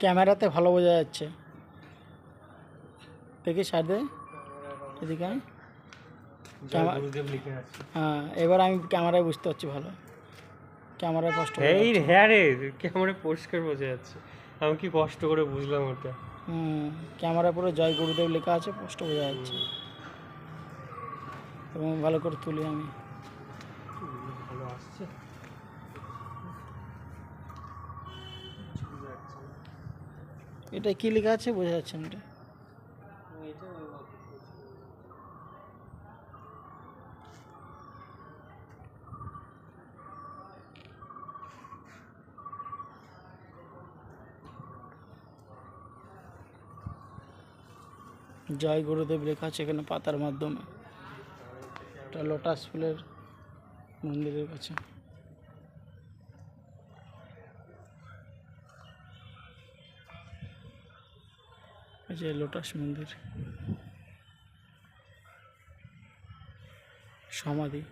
ক্যামেরাতে ভালো বোঝা যাচ্ছে। দেখি সাইড দে, এদিকে আয়। হ্যাঁ, এবার আমি ক্যামেরায় বুঝতে পারছি ভালো, ক্যামেরায় কষ্ট এই হ্যাঁ রে, ক্যামেরা পরিষ্কার বোঝা যাচ্ছে। আমি কি কষ্ট করে বুঝলাম ওটা। ক্যামেরায় পুরো জয় গুরুদেব লেখা আছে, স্পষ্ট বোঝা যাচ্ছে। এবং ভালো করে তুলি আমি। ভালো আসছে। এটা কি লেখা আছে বোঝা যাচ্ছে না। এটা জয় গুরুদেব লেখা আছে এখানে পাতার মাধ্যমে। এটা লোটাস ফুলের মন্দিরের কাছে। এই যে লোটাস মন্দির, সমাধি।